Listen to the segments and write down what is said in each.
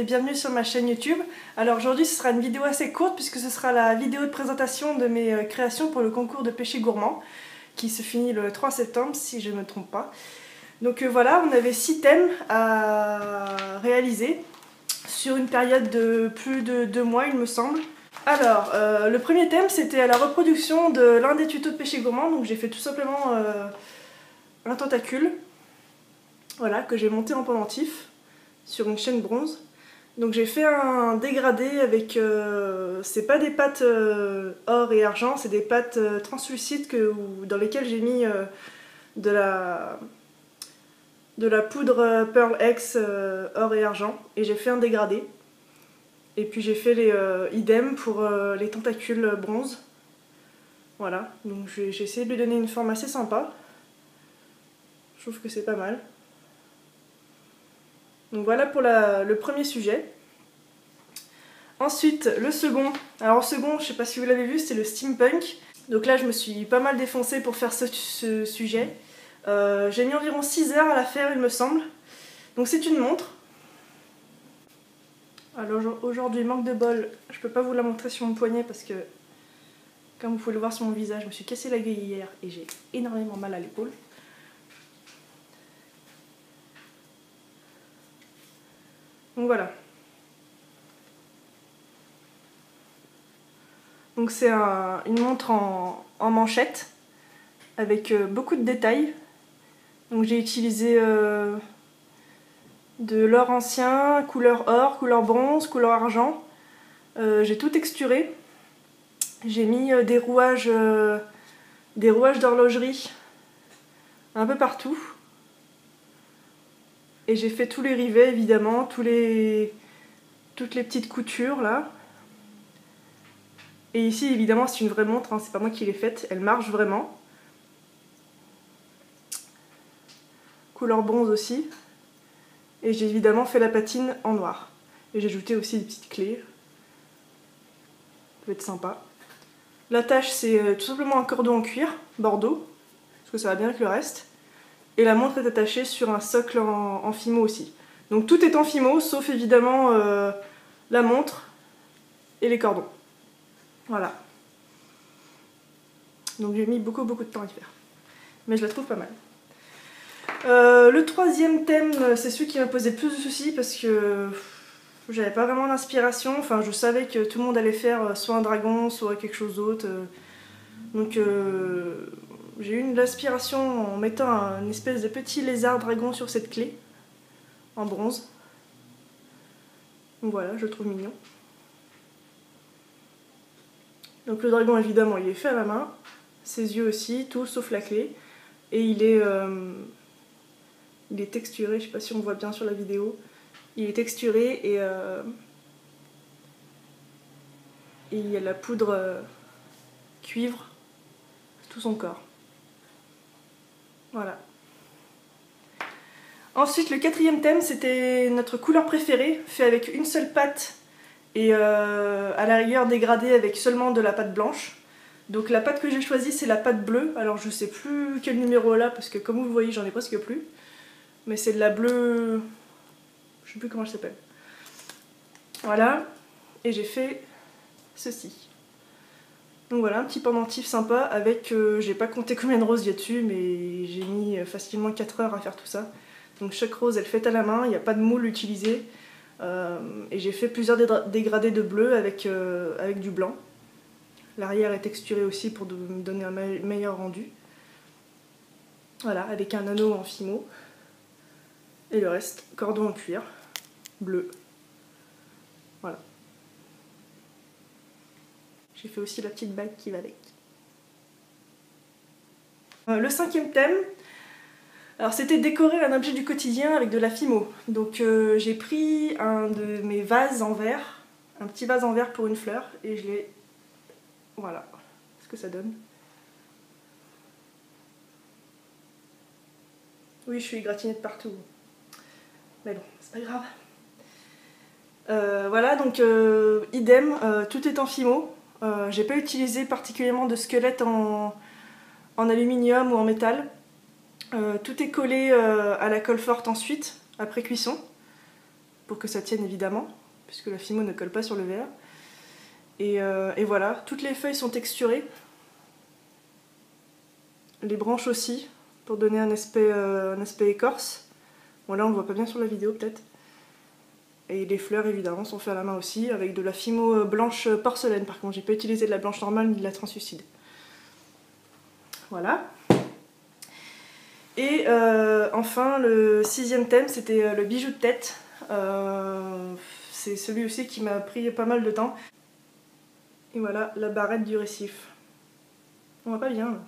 et bienvenue sur ma chaîne YouTube. Alors aujourd'hui ce sera une vidéo assez courte puisque ce sera la vidéo de présentation de mes créations pour le concours de pêcher gourmand qui se finit le 3 septembre si je ne me trompe pas. Donc voilà, on avait 6 thèmes à réaliser sur une période de plus de 2 mois il me semble. Alors le premier thème c'était la reproduction de l'un des tutos de pêcher gourmand, donc j'ai fait tout simplement un tentacule. Voilà, que j'ai monté en pendentif sur une chaîne bronze. Donc j'ai fait un dégradé avec, c'est pas des pâtes or et argent, c'est des pâtes translucides dans lesquelles j'ai mis de la poudre Pearl X or et argent. Et j'ai fait un dégradé. Et puis j'ai fait les idem pour les tentacules bronze. Voilà, donc j'ai essayé de lui donner une forme assez sympa. Je trouve que c'est pas mal. Donc voilà pour le premier sujet. Ensuite, le second. Alors le second, je sais pas si vous l'avez vu, c'est le steampunk. Donc là, je me suis pas mal défoncée pour faire ce sujet. J'ai mis environ 6 heures à la faire, il me semble. Donc c'est une montre. Alors aujourd'hui, manque de bol, je peux pas vous la montrer sur mon poignet parce que, comme vous pouvez le voir sur mon visage, je me suis cassé la gueule hier et j'ai énormément mal à l'épaule. Donc voilà. Donc c'est une montre en manchette avec beaucoup de détails. Donc j'ai utilisé de l'or ancien, couleur or, couleur bronze, couleur argent. J'ai tout texturé. J'ai mis des rouages d'horlogerie un peu partout. Et j'ai fait tous les rivets évidemment, toutes les petites coutures là. Et ici évidemment c'est une vraie montre, hein, c'est pas moi qui l'ai faite, elle marche vraiment. Couleur bronze aussi. Et j'ai évidemment fait la patine en noir. Et j'ai ajouté aussi des petites clés. Ça va être sympa. L'attache c'est tout simplement un cordon en cuir, bordeaux, parce que ça va bien avec le reste. Et la montre est attachée sur un socle en fimo aussi. Donc tout est en fimo, sauf évidemment la montre et les cordons. Voilà. Donc j'ai mis beaucoup de temps à y faire. Mais je la trouve pas mal. Le troisième thème, c'est celui qui m'a posé plus de soucis parce que j'avais pas vraiment d'inspiration. Enfin, je savais que tout le monde allait faire soit un dragon, soit quelque chose d'autre. Donc j'ai eu de l'inspiration en mettant une espèce de petit lézard dragon sur cette clé en bronze. Donc voilà, je le trouve mignon. Donc le dragon évidemment il est fait à la main, ses yeux aussi, tout sauf la clé. Et il est texturé, je sais pas si on voit bien sur la vidéo. Il est texturé et il y a la poudre cuivre tout son corps. Voilà. Ensuite, le quatrième thème, c'était notre couleur préférée, fait avec une seule pâte et à la rigueur dégradée avec seulement de la pâte blanche. Donc la pâte que j'ai choisie, c'est la pâte bleue. Alors je sais plus quel numéro là, parce que comme vous le voyez, j'en ai presque plus. Mais c'est de la bleue... je sais plus comment elle s'appelle. Voilà. Et j'ai fait ceci. Donc voilà, un petit pendentif sympa avec, j'ai pas compté combien de roses il y a dessus, mais j'ai mis facilement 4 heures à faire tout ça. Donc chaque rose elle est faite à la main, il n'y a pas de moule utilisé. Et j'ai fait plusieurs dégradés de bleu avec du blanc. L'arrière est texturé aussi pour me donner un meilleur rendu. Voilà, avec un anneau en fimo. Et le reste, cordon en cuir, bleu. Voilà. J'ai fait aussi la petite bague qui va avec. Le cinquième thème, alors c'était décorer un objet du quotidien avec de la fimo. Donc j'ai pris un de mes vases en verre, un petit vase en verre pour une fleur, et je l'ai... Voilà ce que ça donne. Oui, je suis égratignée de partout. Mais bon, c'est pas grave. Voilà, donc idem, tout est en fimo. J'ai pas utilisé particulièrement de squelette en aluminium ou en métal. Tout est collé à la colle forte ensuite, après cuisson. pour que ça tienne évidemment, puisque la Fimo ne colle pas sur le verre. Et voilà, toutes les feuilles sont texturées. Les branches aussi, pour donner un aspect écorce. Bon là on le voit pas bien sur la vidéo peut-être. Et les fleurs évidemment sont faites à la main aussi, avec de la Fimo blanche porcelaine par contre. J'ai pas utilisé de la blanche normale ni de la translucide. Voilà. Et enfin le 6e thème, c'était le bijou de tête. C'est celui aussi qui m'a pris pas mal de temps. Et voilà la barrette du récif. On voit pas bien là.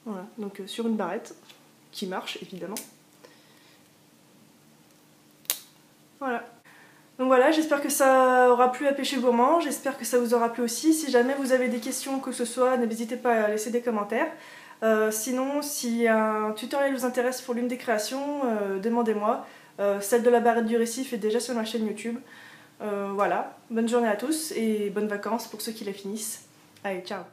Voilà, donc sur une barrette, qui marche évidemment. Voilà. Donc voilà, j'espère que ça aura plu à Pêcher Gourmand, j'espère que ça vous aura plu aussi. Si jamais vous avez des questions, que ce soit, n'hésitez pas à laisser des commentaires. Sinon, si un tutoriel vous intéresse pour l'une des créations, demandez-moi. Celle de la barrette du récif est déjà sur ma chaîne YouTube. Voilà, bonne journée à tous et bonnes vacances pour ceux qui la finissent. Allez, ciao!